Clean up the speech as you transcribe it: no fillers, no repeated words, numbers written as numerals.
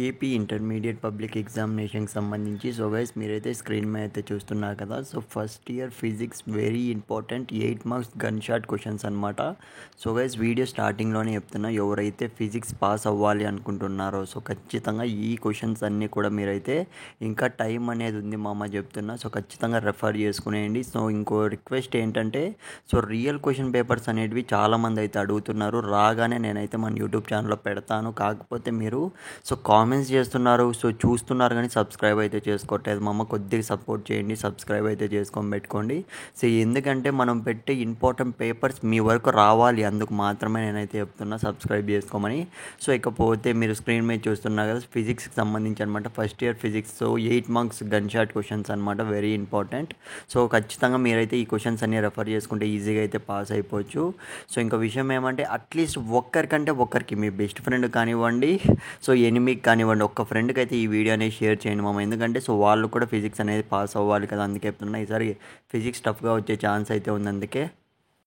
AP intermediate public ఎగ్జామినేషన్కి సంబంధించి guys మీరైతే screen మీద అయితే చూస్తున్నారు కదా. First year physics very important 8 marks gun shot questions అనమాట. గైస్ వీడియో స్టార్టింగ్లోనే చెప్తున్నా, ఎవరైతే ఫిజిక్స్ పాస్ అవ్వాలి అనుకుంటున్నారో ఖచ్చితంగా ఈ క్వశ్చన్స్ అన్నీ కూడా మీరైతే ఇంకా టైం అనేది ఉంది మామ చెప్తున్నా. ఖచ్చితంగా రెఫర్ చేసుకునేయండి. ఇంకో రిక్వెస్ట్ ఏంటంటే రియల్ క్వశ్చన్ పేపర్స్ అనేటివి చాలామంది అయితే అడుగుతున్నారు. రాగానే నేనైతే మన యూట్యూబ్ ఛానల్లో పెడతాను. కాకపోతే మీరు కామెంట్స్ చేస్తున్నారు, చూస్తున్నారు కానీ సబ్స్క్రైబ్ అయితే చేసుకోవట్లేదు. మా అమ్మ కొద్దిగా సపోర్ట్ చేయండి, సబ్స్క్రైబ్ అయితే చేసుకొని పెట్టుకోండి. ఎందుకంటే మనం పెట్టే ఇంపార్టెంట్ పేపర్స్ మీ వరకు రావాలి, అందుకు మాత్రమే నేనైతే చెప్తున్నా సబ్స్క్రైబ్ చేసుకోమని. ఇకపోతే మీరు స్క్రీన్ మీద చూస్తున్నారు కదా, ఫిజిక్స్కి సంబంధించి అనమాట. First year physics 8 marks gun shot questions అనమాట, వెరీ ఇంపార్టెంట్. ఖచ్చితంగా మీరైతే ఈ క్వశ్చన్స్ అన్ని రెఫర్ చేసుకుంటే ఈజీగా అయితే పాస్ అయిపోవచ్చు. ఇంకా విషయం ఏమంటే అట్లీస్ట్ ఒక్కరికంటే ఒక్కరికి మీ బెస్ట్ ఫ్రెండ్ కానివ్వండి, ఎనిమికి కానివ్వండి, ఒక్క ఫ్రెండ్కి అయితే ఈ వీడియో అనేది షేర్ చేయండి మామ. ఎందుకంటే వాళ్ళు కూడా ఫిజిక్స్ అనేది పాస్ అవ్వాలి కదా, అందుకే చెప్తున్నా. ఈసారి ఫిజిక్స్ టఫ్గా వచ్చే ఛాన్స్ అయితే ఉంది, అందుకే.